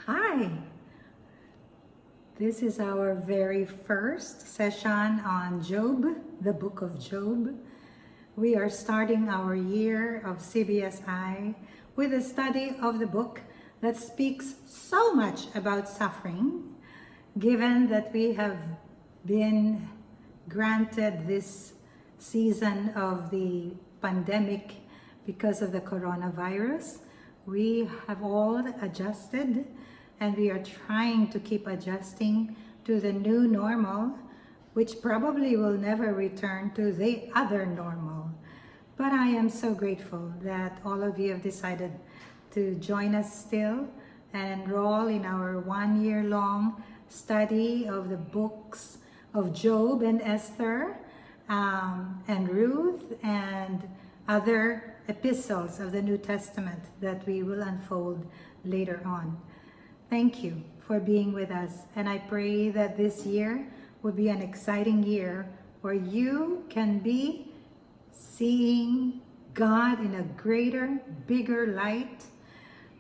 Hi, this is our very first session on Job, the book of Job. We are starting our year of CBSI with a study of the book that speaks so much about suffering, given that we have been granted this season of the pandemic because of the coronavirus. We have all adjusted and we are trying to keep adjusting to the new normal, which probably will never return to the other normal. But I am so grateful that all of you have decided to join us still and enroll in our 1 year long study of the books of Job and Esther and Ruth and other epistles of the New Testament that we will unfold later on. Thank you for being with us, and I pray that this year will be an exciting year where you can be seeing God in a greater, bigger light,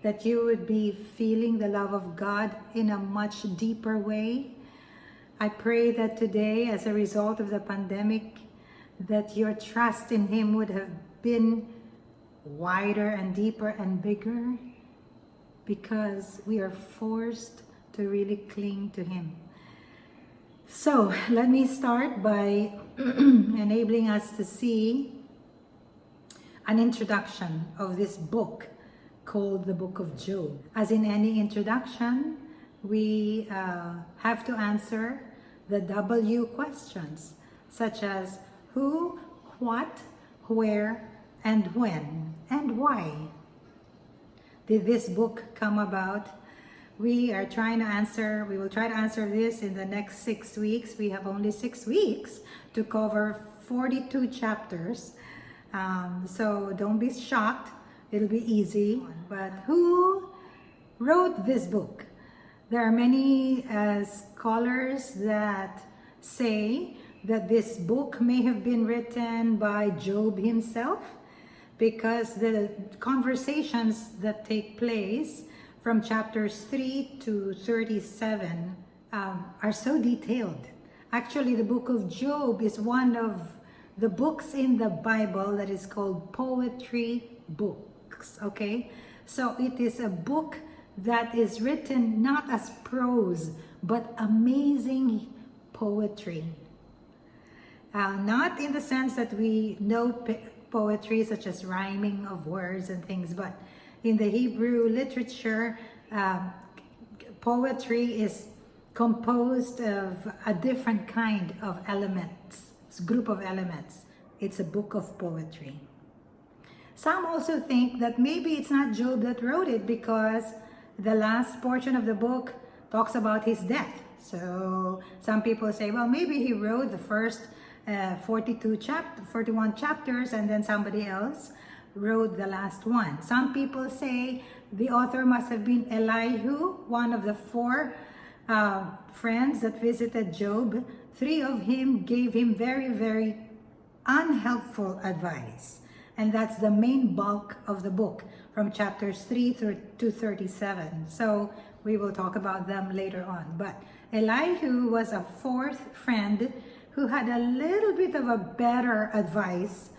that you would be feeling the love of God in a much deeper way. I pray that today, as a result of the pandemic, that your trust in Him would have been wider and deeper and bigger, because we are forced to really cling to Him. So let me start by enabling us to see an introduction of this book called the Book of Job. As in any introduction, we have to answer the W questions, such as who, what, where, and when, and why did this book come about? We will try to answer this in the next 6 weeks. We have only 6 weeks to cover 42 chapters. So don't be shocked, it'll be easy. But who wrote this book? There are many scholars that say that this book may have been written by Job himself, because the conversations that take place from chapters 3 to 37 are so detailed. Actually, the book of Job is one of the books in the Bible that is called poetry books, okay? So it is a book that is written not as prose, but amazing poetry. Not in the sense that we know poetry such as rhyming of words and things, but in the Hebrew literature, poetry is composed of a different kind of elements, group of elements. It's a book of poetry. Some also think that maybe it's not Job that wrote it, because the last portion of the book talks about his death. So some people say, well, maybe he wrote the first 41 chapters and then somebody else wrote the last one. Some people say the author must have been Elihu, one of the 4 friends that visited Job. 3 of him gave him very, very unhelpful advice. And that's the main bulk of the book, from chapters 3 to 37. So we will talk about them later on. But Elihu was a 4th friend who had a little bit of a better advice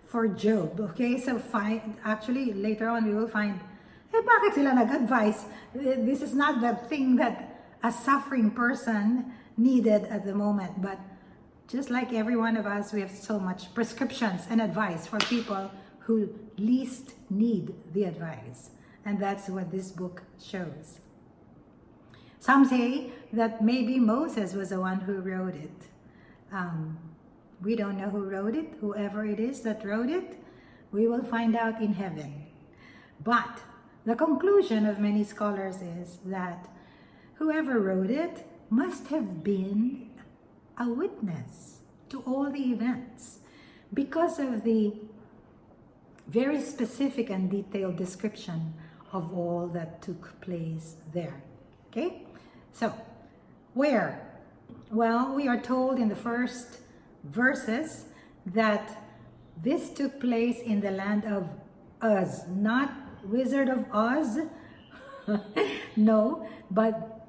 for Job. Okay, so actually later on we will find, bakit sila nag-advise? This is not the thing that a suffering person needed at the moment. But just like every one of us, we have so much prescriptions and advice for people who least need the advice. And that's what this book shows. Some say that maybe Moses was the one who wrote it. We don't know who wrote it. Whoever it is that wrote it, we will find out in heaven. But the conclusion of many scholars is that whoever wrote it must have been a witness to all the events, because of the very specific and detailed description of all that took place there. Okay? So, where? Well, we are told in the first verses that this took place in the land of Uz, not Wizard of Oz, No, but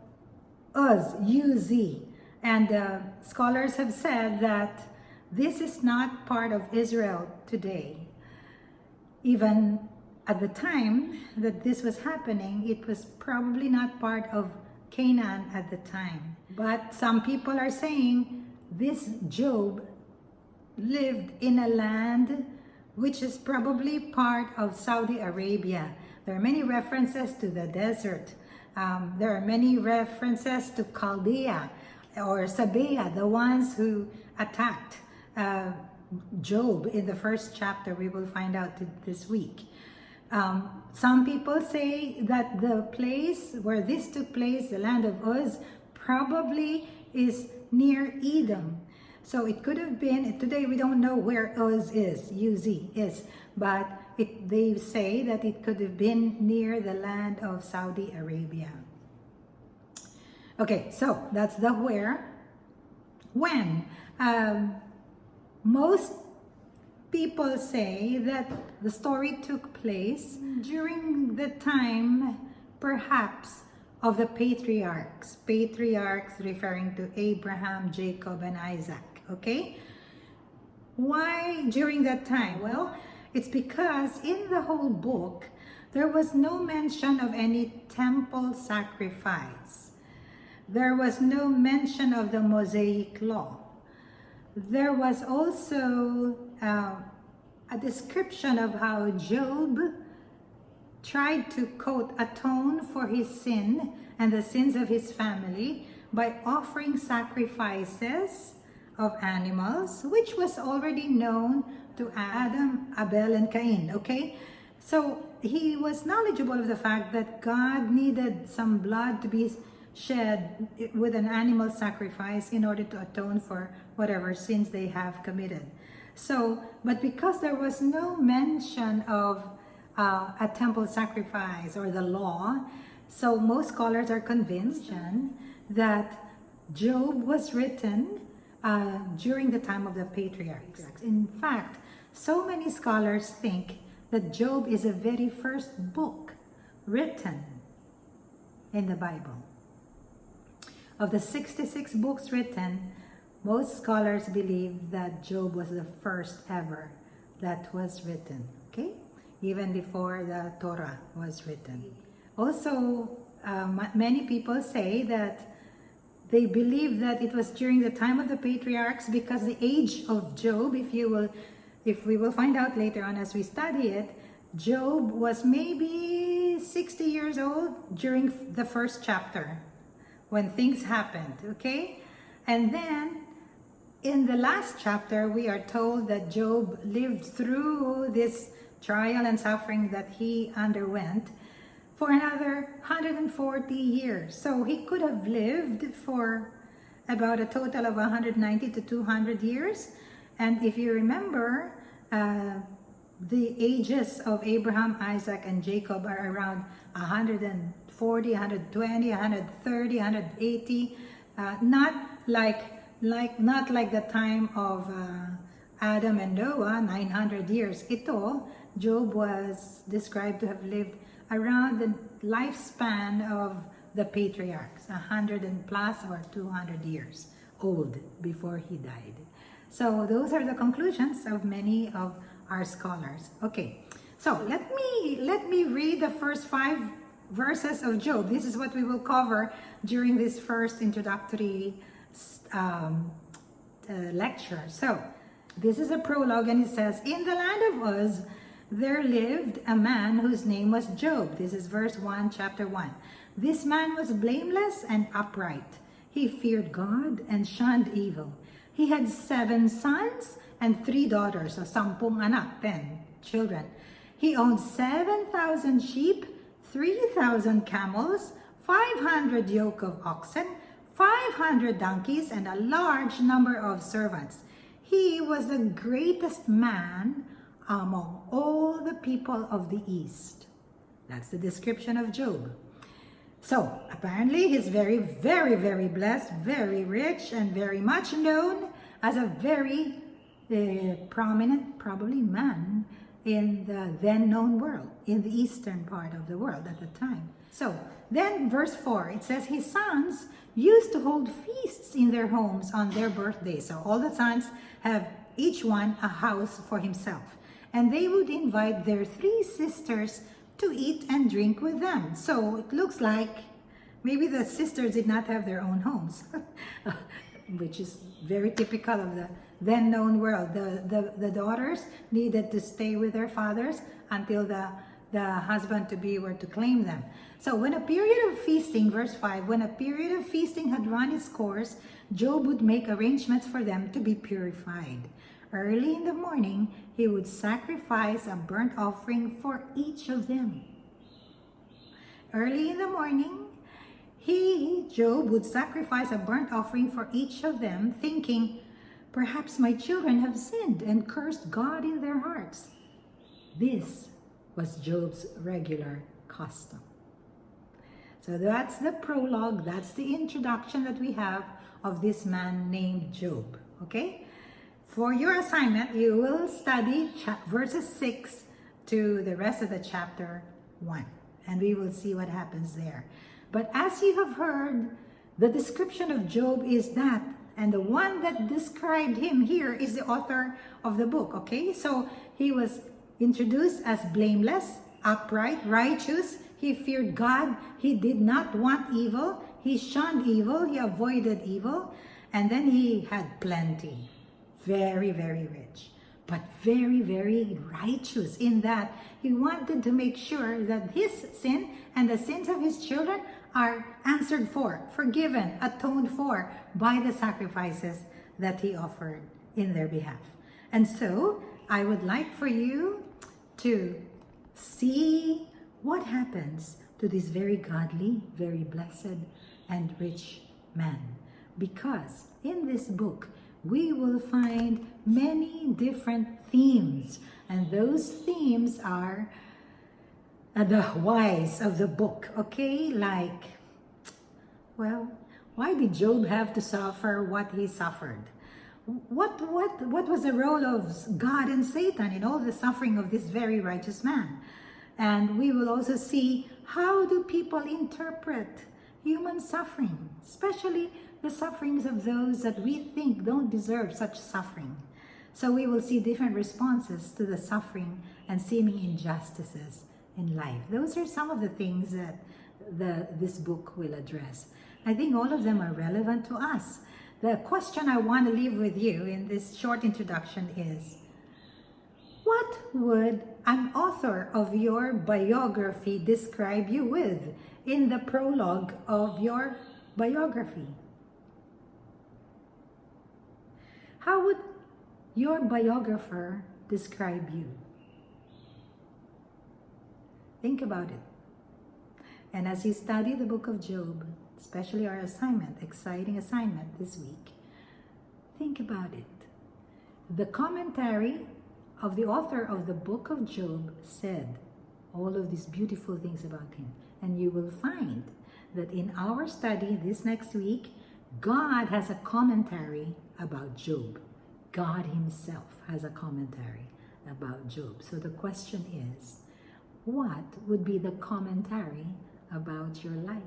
Uz, U-Z. And scholars have said that this is not part of Israel today. Even at the time that this was happening, it was probably not part of Canaan at the time. But some people are saying this Job lived in a land which is probably part of Saudi Arabia. There are many references to the desert. There are many references to Chaldea or Sabea, the ones who attacked Job in the first chapter. We will find out this week. Some people say that the place where this took place, the land of Uz, probably is near Edom. So it could have been, today we don't know where Uz is, U-Z is, but they say that it could have been near the land of Saudi Arabia. Okay, so that's the where. When? Most people say that the story took place during the time, perhaps, of the patriarchs. Patriarchs referring to Abraham, Jacob, and Isaac. Okay? Why during that time? Well, it's because in the whole book, there was no mention of any temple sacrifice. There was no mention of the Mosaic law. There was also a description of how Job tried to, quote, atone for his sin and the sins of his family by offering sacrifices of animals, which was already known to Adam, Abel, and Cain, okay? So he was knowledgeable of the fact that God needed some blood to be shed with an animal sacrifice in order to atone for whatever sins they have committed. So, but because there was no mention of a temple sacrifice or the law, so most scholars are convinced that Job was written during the time of the patriarchs. In fact, so many scholars think that Job is the very first book written in the Bible. Of the 66 books written, most scholars believe that Job was the first ever that was written, okay? Even before the Torah was written. Also, many people say that they believe that it was during the time of the patriarchs because the age of Job, if we will find out later on as we study it, Job was maybe 60 years old during the first chapter when things happened, okay? And then in the last chapter, we are told that Job lived through this trial and suffering that he underwent for another 140 years. So he could have lived for about a total of 190 to 200 years. And if you remember, the ages of Abraham, Isaac, and Jacob are around 140, 120, 130, 180. Not like the time of Adam and Noah, 900 years. Ito, Job was described to have lived around the lifespan of the patriarchs, 100 and plus or 200 years old before he died. So those are the conclusions of many of our scholars. Okay, so let me read the first 5 verses of Job. This is what we will cover during this first introductory lecture. So this is a prologue, and it says, in the land of Uz there lived a man whose name was Job. This is verse 1, chapter 1. This man was blameless and upright. He feared God and shunned evil. He had 7 sons and 3 daughters, so 10 anak, 10 children. He owned 7,000 sheep, 3,000 camels, 500 yoke of oxen, 500 donkeys, and a large number of servants. He was the greatest man among all the people of the East. That's the description of Job. So apparently he's very, very, very blessed, very rich, and very much known as a very prominent, probably man in the then known world, in the eastern part of the world at the time. So then verse 4, it says his sons used to hold feasts in their homes on their birthdays. So all the sons have each one a house for himself. And they would invite their 3 sisters to eat and drink with them. So it looks like maybe the sisters did not have their own homes, which is very typical of the then known world. The daughters needed to stay with their fathers until the husband-to-be were to claim them. So when a period of feasting, verse 5, when a period of feasting had run its course, Job would make arrangements for them to be purified. Early in the morning, he would sacrifice a burnt offering for each of them. Early in the morning, Job, would sacrifice a burnt offering for each of them, thinking, perhaps my children have sinned and cursed God in their hearts. This was Job's regular custom. So that's the prologue, that's the introduction that we have of this man named Job, okay? For your assignment, you will study verses 6 to the rest of the chapter 1, and we will see what happens there. But as you have heard, the description of Job is that, and the one that described him here is the author of the book, okay? So he was introduced as blameless, upright, righteous. He feared God. He did not want evil. He shunned evil. He avoided evil. And then he had plenty. Very, very rich, but very, very righteous in that he wanted to make sure that his sin and the sins of his children are answered for, forgiven, atoned for by the sacrifices that he offered in their behalf. And so I would like for you to see what happens to this very godly, very blessed, and rich man. Because in this book, we will find many different themes. And those themes are the whys of the book, okay? Like, well, why did Job have to suffer what he suffered? What was the role of God and Satan in all the suffering of this very righteous man? And we will also see, how do people interpret human suffering, especially the sufferings of those that we think don't deserve such suffering. So we will see different responses to the suffering and seeming injustices in life. Those are some of the things that this book will address. I think all of them are relevant to us. The question I want to leave with you in this short introduction is, what would an author of your biography describe you with in the prologue of your biography? How would your biographer describe you? Think about it. And as you study the book of Job, especially our assignment, exciting assignment this week, think about it. The commentary of the author of the book of Job said all of these beautiful things about him. And you will find that in our study this next week, God has a commentary about Job. God himself has a commentary about Job. So the question is, what would be the commentary about your life?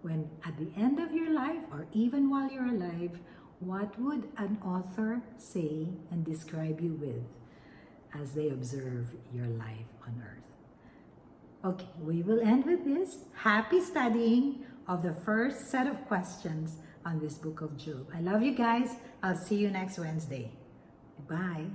When at the end of your life, or even while you're alive, what would an author say and describe you with as they observe your life on earth? Okay, we will end with this. Happy studying of the first set of questions on this book of Job. I love you guys. I'll see you next Wednesday. Bye.